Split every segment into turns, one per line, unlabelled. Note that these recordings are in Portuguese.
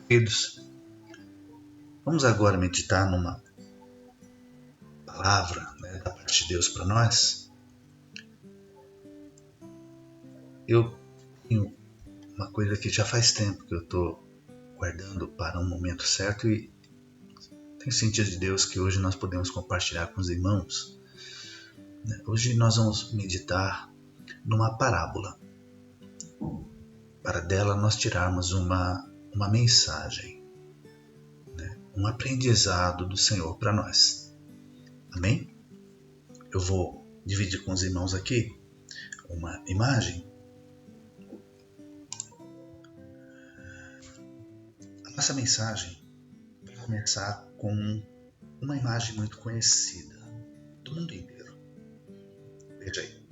Queridos, vamos agora meditar numa palavra, da parte de Deus para nós. Eu tenho uma coisa que já faz tempo que eu estou guardando para um momento certo e tenho sentido de Deus que hoje nós podemos compartilhar com os irmãos. Hoje nós vamos meditar numa parábola, para dela nós tirarmos uma mensagem, um aprendizado do Senhor para nós. Amém? Eu vou dividir com os irmãos aqui uma imagem. A nossa mensagem vai começar com uma imagem muito conhecida do mundo inteiro. Veja aí.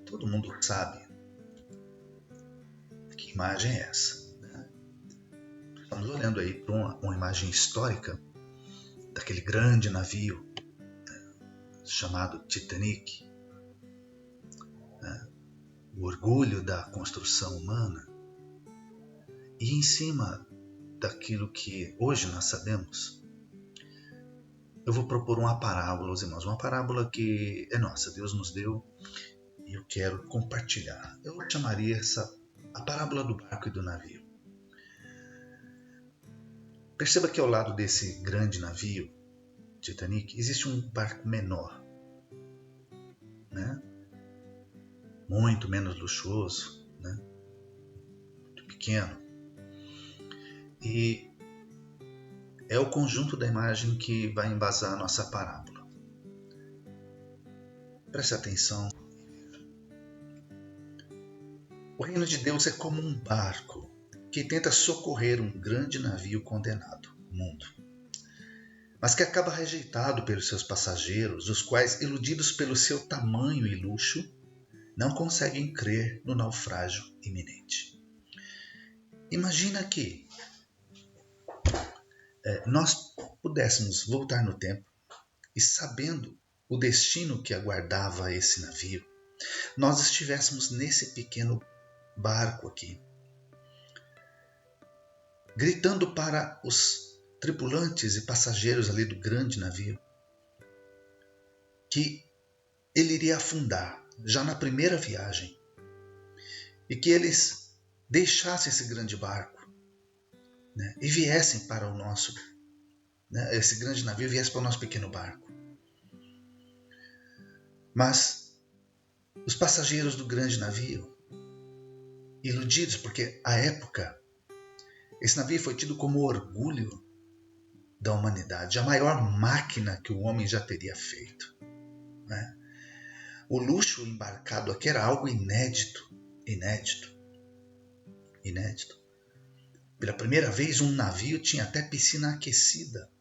Todo mundo sabe que imagem é essa. Estamos olhando aí para uma imagem histórica daquele grande navio chamado Titanic. O orgulho da construção humana. E em cima daquilo que hoje nós sabemos, eu vou propor uma parábola aos irmãos. Uma parábola que é nossa, Deus nos deu e eu quero compartilhar. Eu chamaria a parábola do barco e do navio. Perceba que ao lado desse grande navio, Titanic, existe um barco menor, muito menos luxuoso, muito pequeno. E é o conjunto da imagem que vai embasar a nossa parábola. Preste atenção. O reino de Deus é como um barco que tenta socorrer um grande navio condenado, o mundo, mas que acaba rejeitado pelos seus passageiros, os quais, iludidos pelo seu tamanho e luxo, não conseguem crer no naufrágio iminente. Imagina que nós pudéssemos voltar no tempo e, sabendo o destino que aguardava esse navio, nós estivéssemos nesse pequeno barco aqui, gritando para os tripulantes e passageiros ali do grande navio que ele iria afundar já na primeira viagem e que eles deixassem esse grande barco, e viessem para o nosso, esse grande navio viesse para o nosso pequeno barco. Mas os passageiros do grande navio, iludidos, porque à época esse navio foi tido como orgulho da humanidade, a maior máquina que o homem já teria feito. O luxo embarcado aqui era algo inédito. Pela primeira vez um navio tinha até piscina aquecida.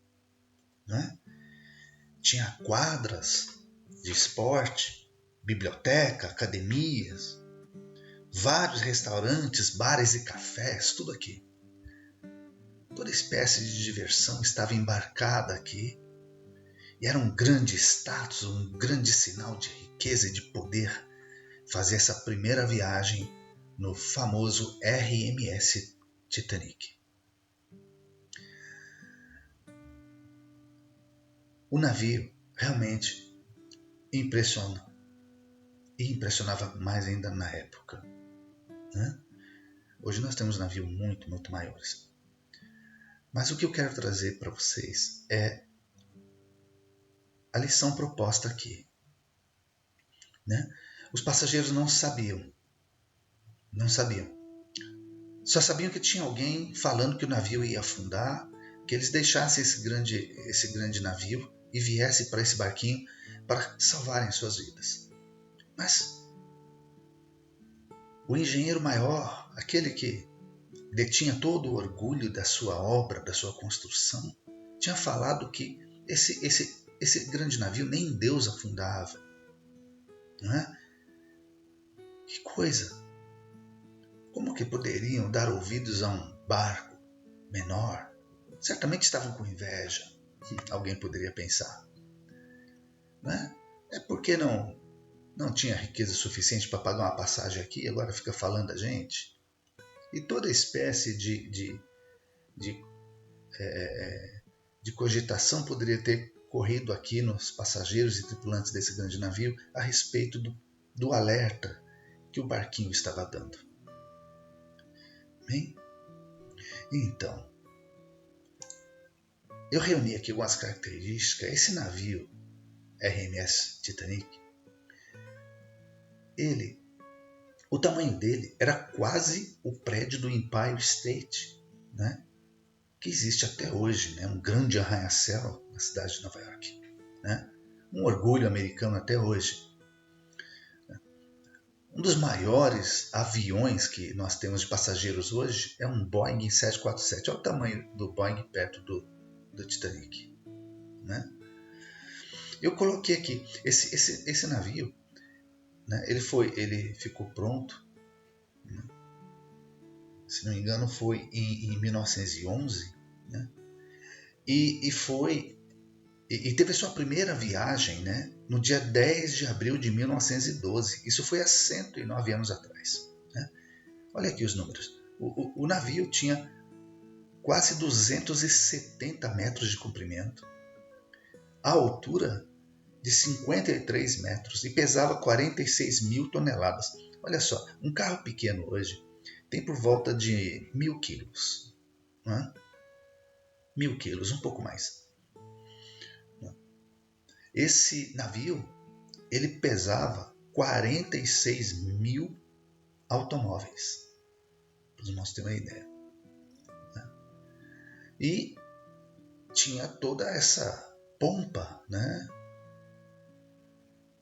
Tinha quadras de esporte, biblioteca, academias, vários restaurantes, bares e cafés, tudo aqui. Toda espécie de diversão estava embarcada aqui. E era um grande status, um grande sinal de riqueza e de poder fazer essa primeira viagem no famoso RMS Titanic. O navio realmente impressiona. E impressionava mais ainda na época. Hoje nós temos navios muito, muito maiores. Mas o que eu quero trazer para vocês é a lição proposta aqui. Os passageiros não sabiam. Só sabiam que tinha alguém falando que o navio ia afundar, que eles deixassem esse grande navio e viessem para esse barquinho para salvarem suas vidas. Mas o engenheiro maior, aquele que detinha todo o orgulho da sua obra, da sua construção, tinha falado que esse grande navio nem Deus afundava. Que coisa! Como que poderiam dar ouvidos a um barco menor? Certamente estavam com inveja, alguém poderia pensar. É porque não tinha riqueza suficiente para pagar uma passagem aqui e agora fica falando a gente? E toda espécie de cogitação poderia ter corrido aqui nos passageiros e tripulantes desse grande navio a respeito do alerta que o barquinho estava dando. Bem, então, eu reuni aqui algumas características. Esse navio RMS Titanic, o tamanho dele era quase o prédio do Empire State, né? Que existe até hoje, né? Um grande arranha-céu na cidade de Nova York, né? Um orgulho americano até hoje. Um dos maiores aviões que nós temos de passageiros hoje é um Boeing 747. Olha o tamanho do Boeing perto do Titanic, né? Eu coloquei aqui esse navio, né? Ele ficou pronto, né? Se não me engano foi em 1911, né? E teve a sua primeira viagem, né, no dia 10 de abril de 1912. Isso foi há 109 anos atrás, né? Olha aqui os números. O navio tinha quase 270 metros de comprimento, a altura de 53 metros e pesava 46 mil toneladas. Olha só, um carro pequeno hoje tem por volta de 1.000 quilos. Né? 1.000 quilos, um pouco mais. Esse navio, ele pesava 46 mil automóveis, para os irmãos terem uma ideia. Né? E tinha toda essa pompa, né?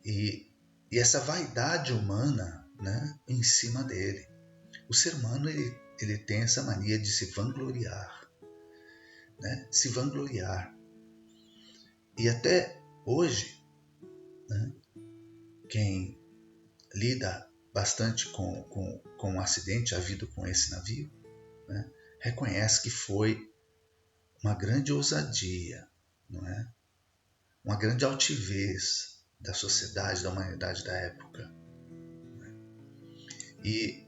E essa vaidade humana, né, em cima dele. O ser humano ele tem essa mania de se vangloriar, né? Se vangloriar. E até hoje, né, quem lida bastante com o acidente havido com esse navio, né, reconhece que foi uma grande ousadia, não é? Uma grande altivez da sociedade, da humanidade da época. E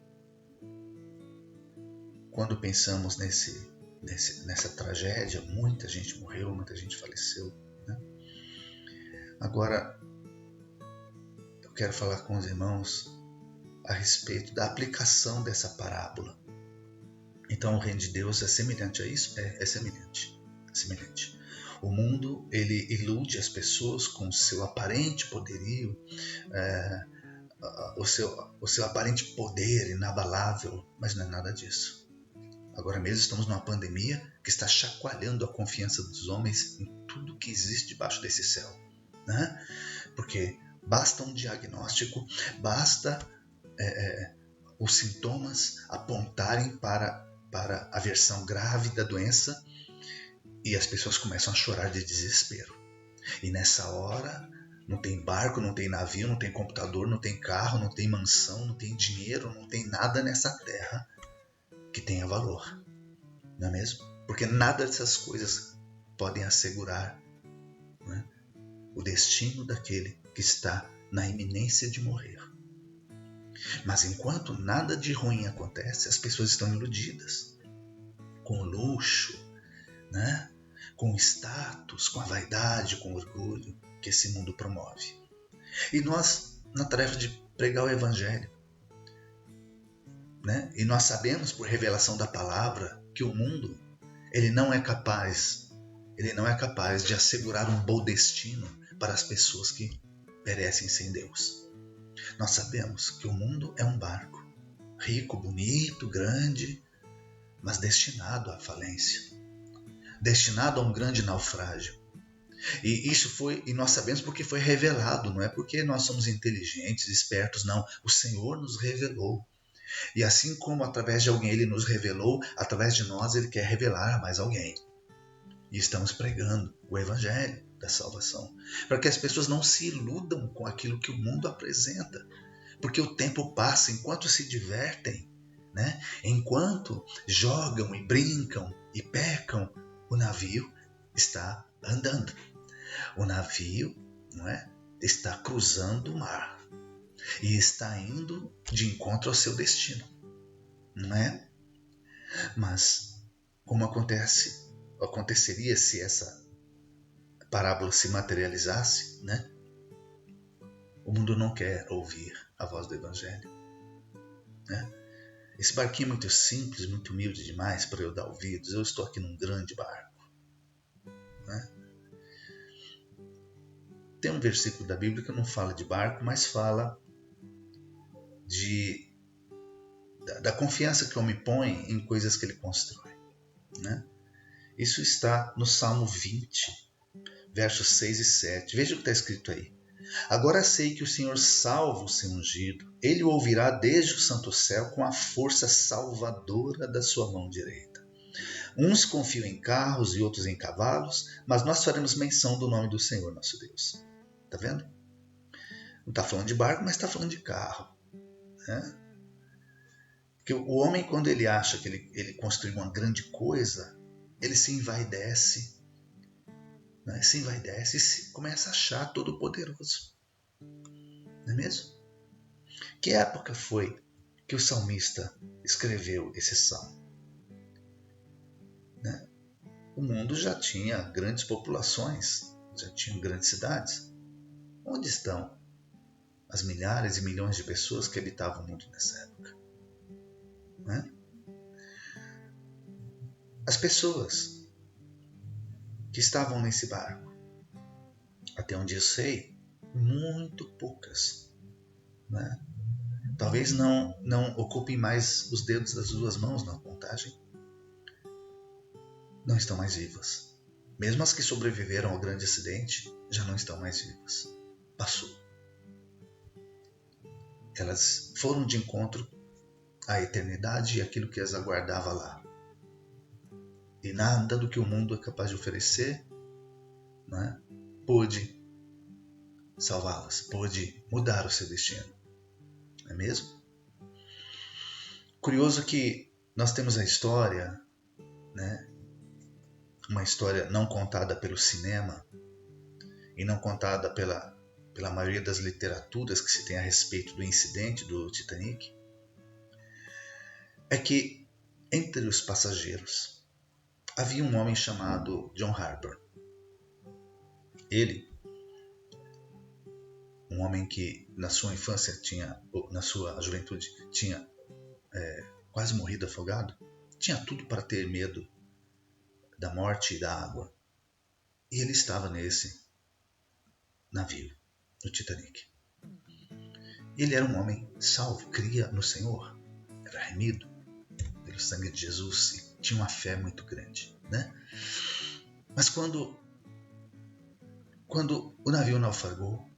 quando pensamos nessa tragédia, muita gente morreu, muita gente faleceu. Né? Agora, eu quero falar com os irmãos a respeito da aplicação dessa parábola. Então, o reino de Deus é semelhante a isso? É semelhante. O mundo, ele ilude as pessoas com o seu aparente poderio, o seu aparente poder inabalável, mas não é nada disso. Agora mesmo estamos numa pandemia que está chacoalhando a confiança dos homens em tudo que existe debaixo desse céu, né? Porque basta um diagnóstico, basta os sintomas apontarem para a versão grave da doença e as pessoas começam a chorar de desespero. E nessa hora não tem barco, não tem navio, não tem computador, não tem carro, não tem mansão, não tem dinheiro, não tem nada nessa terra que tenha valor, não é mesmo? Porque nada dessas coisas podem assegurar, né, o destino daquele que está na iminência de morrer. Mas enquanto nada de ruim acontece, as pessoas estão iludidas com o luxo, né, com o status, com a vaidade, com o orgulho que esse mundo promove. E nós, na tarefa de pregar o Evangelho, né, e nós sabemos por revelação da palavra que o mundo ele não é capaz de assegurar um bom destino para as pessoas que perecem sem Deus. Nós sabemos que o mundo é um barco, rico, bonito, grande, mas destinado à falência, destinado a um grande naufrágio. E nós sabemos porque foi revelado, não é porque nós somos inteligentes, espertos, não. O Senhor nos revelou. E assim como através de alguém Ele nos revelou, através de nós Ele quer revelar a mais alguém. E estamos pregando o Evangelho da salvação, para que as pessoas não se iludam com aquilo que o mundo apresenta, porque o tempo passa enquanto se divertem, né? Enquanto jogam e brincam e pecam, o navio está andando. O navio, não é, está cruzando o mar e está indo de encontro ao seu destino, não é? Mas como aconteceria se essa parábola se materializasse, né? O mundo não quer ouvir a voz do Evangelho, né? Esse barquinho é muito simples, muito humilde demais para eu dar ouvidos. Eu estou aqui num grande barco, né? Tem um versículo da Bíblia que não fala de barco, mas fala da confiança que o homem põe em coisas que ele constrói, né? Isso está no Salmo 20, versos 6 e 7. Veja o que está escrito aí. Agora sei que o Senhor salva o seu ungido. Ele o ouvirá desde o santo céu com a força salvadora da sua mão direita. Uns confiam em carros e outros em cavalos, mas nós faremos menção do nome do Senhor nosso Deus. Está vendo? Não está falando de barco, mas está falando de carro, né? Porque o homem, quando ele acha que ele construiu uma grande coisa, ele se envaidece, né? Se envaidece e começa a achar todo poderoso. Não é mesmo? Que época foi que o salmista escreveu esse salmo? Né? O mundo já tinha grandes populações, já tinha grandes cidades. Onde estão as milhares e milhões de pessoas que habitavam o mundo nessa época? Né? As pessoas que estavam nesse barco, até onde eu sei, muito poucas, né? Talvez não ocupem mais os dedos das duas mãos na contagem. Não estão mais vivas. Mesmo as que sobreviveram ao grande acidente já não estão mais vivas. Passou. Elas foram de encontro à eternidade e aquilo que as aguardava lá. E nada do que o mundo é capaz de oferecer, né, pôde salvá-las, pôde mudar o seu destino. Não é mesmo? Curioso que nós temos a história, né, uma história não contada pelo cinema e não contada pela maioria das literaturas que se tem a respeito do incidente do Titanic, é que entre os passageiros havia um homem chamado John Harper. Ele, um homem que na sua infância na sua juventude tinha quase morrido afogado, tinha tudo para ter medo da morte e da água. E ele estava nesse navio, no Titanic. Ele era um homem salvo, cria no Senhor, era remido pelo sangue de Jesus e tinha uma fé muito grande, né? Mas quando o navio naufragou,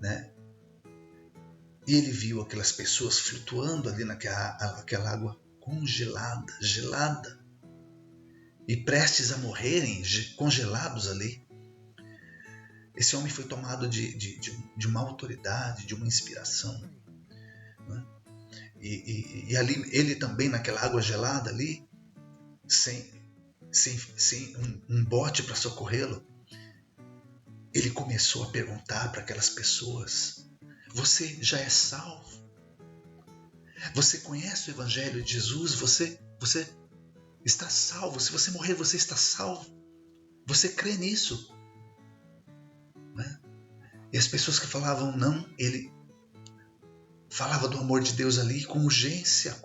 né? E ele viu aquelas pessoas flutuando ali naquela água congelada, gelada, e prestes a morrerem, congelados ali. Esse homem foi tomado de uma autoridade, de uma inspiração, né? E ali, ele também naquela água gelada ali, sem um bote para socorrê-lo, ele começou a perguntar para aquelas pessoas: você já é salvo? Você conhece o Evangelho de Jesus? Você está salvo? Se você morrer, você está salvo? Você crê nisso? Né? E as pessoas que falavam não, ele falava do amor de Deus ali com urgência,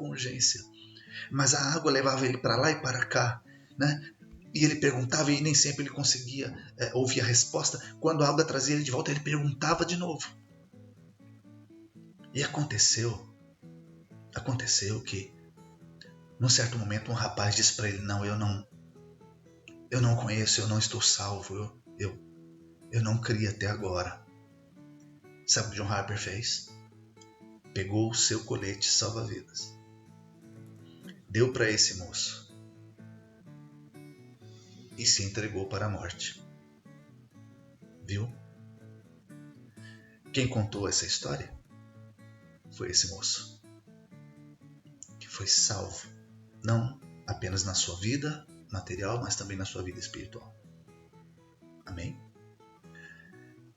mas a água levava ele para lá e para cá, né? E ele perguntava e nem sempre ele conseguia ouvir a resposta. Quando a água trazia ele de volta, ele perguntava de novo. E aconteceu que num certo momento um rapaz disse para ele: não, eu não conheço, eu não estou salvo, eu não criei até agora. Sabe o que John Harper fez? Pegou o seu colete salva-vidas, deu para esse moço e se entregou para a morte. Viu? Quem contou essa história foi esse moço, que foi salvo, não apenas na sua vida material, mas também na sua vida espiritual. Amém?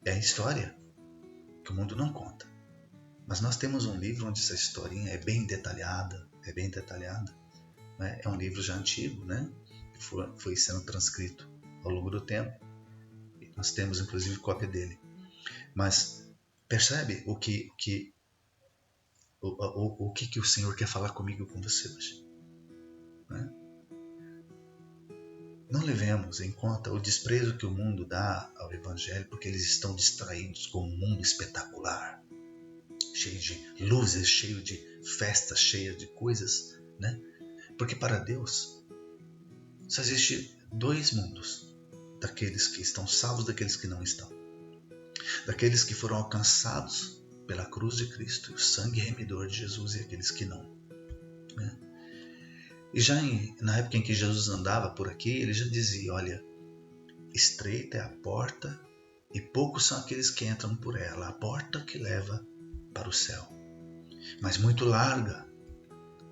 É a história que o mundo não conta. Mas nós temos um livro onde essa historinha é bem detalhada, né? É um livro já antigo, né? Foi sendo transcrito ao longo do tempo. E nós temos inclusive cópia dele. Mas percebe o que o Senhor quer falar comigo e com você hoje, né? Não levemos em conta o desprezo que o mundo dá ao Evangelho, porque eles estão distraídos com um mundo espetacular, cheio de luzes, cheio de festas, cheio de coisas, né? Porque para Deus só existe dois mundos: daqueles que estão salvos, daqueles que não estão, daqueles que foram alcançados pela cruz de Cristo, o sangue remidor de Jesus, e aqueles que não, né? E já na época em que Jesus andava por aqui, ele já dizia: olha, estreita é a porta e poucos são aqueles que entram por ela, a porta que leva para o céu. Mas muito larga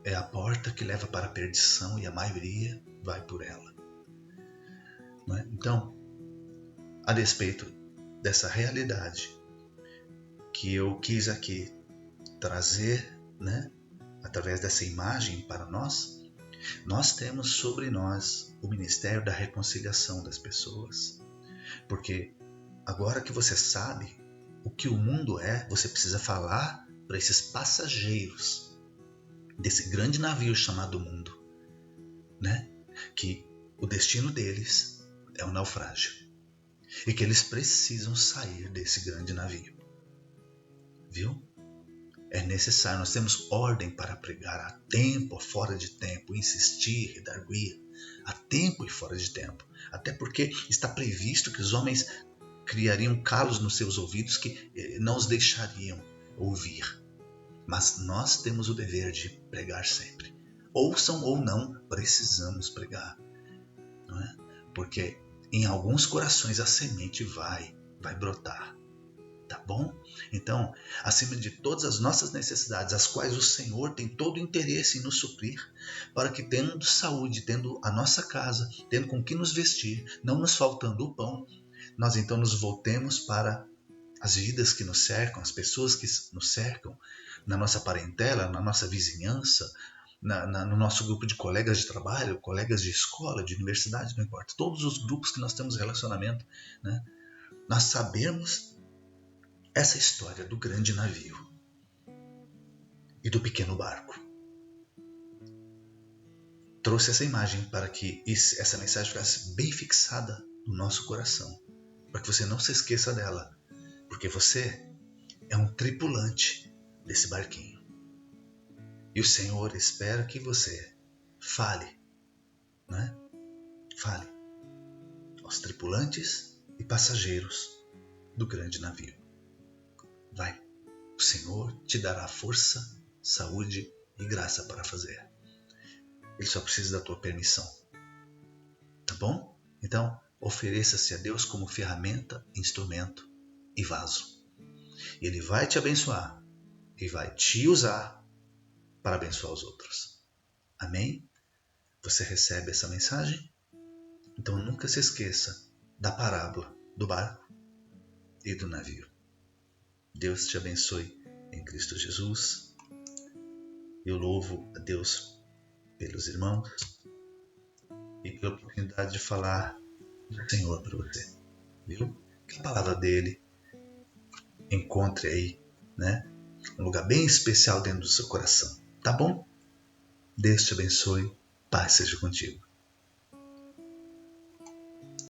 é a porta que leva para a perdição e a maioria vai por ela. Não é? Então, a despeito dessa realidade que eu quis aqui trazer, né, através dessa imagem para nós temos sobre nós o ministério da reconciliação das pessoas. Porque agora que você sabe o que o mundo é, você precisa falar para esses passageiros desse grande navio chamado mundo, né? Que o destino deles é o naufrágio e que eles precisam sair desse grande navio. Viu? É necessário, nós temos ordem para pregar a tempo ou fora de tempo, insistir, redarguir, a tempo e fora de tempo. Até porque está previsto que os homens criariam calos nos seus ouvidos que não os deixariam ouvir. Mas nós temos o dever de pregar sempre. Ouçam ou não, precisamos pregar. Não é? Porque em alguns corações a semente vai brotar. Tá bom? Então, acima de todas as nossas necessidades, as quais o Senhor tem todo o interesse em nos suprir, para que tendo saúde, tendo a nossa casa, tendo com que nos vestir, não nos faltando o pão, nós então nos voltemos para as vidas que nos cercam, as pessoas que nos cercam, na nossa parentela, na nossa vizinhança, no nosso grupo de colegas de trabalho, colegas de escola, de universidade, não importa. Todos os grupos que nós temos relacionamento, né? Nós sabemos essa história do grande navio e do pequeno barco. Trouxe essa imagem para que essa mensagem ficasse bem fixada no nosso coração, para que você não se esqueça dela, porque você é um tripulante desse barquinho. E o Senhor espera que você fale, né? Fale aos tripulantes e passageiros do grande navio. Vai, o Senhor te dará força, saúde e graça para fazer. Ele só precisa da tua permissão. Tá bom? Então, ofereça-se a Deus como ferramenta, instrumento e vaso. Ele vai te abençoar e vai te usar para abençoar os outros. Amém? Você recebe essa mensagem? Então nunca se esqueça da parábola do barco e do navio. Deus te abençoe em Cristo Jesus. Eu louvo a Deus pelos irmãos e pela oportunidade de falar do Senhor para você. Viu? Que a palavra dele encontre aí, né, um lugar bem especial dentro do seu coração. Tá bom? Deus te abençoe. Paz seja contigo.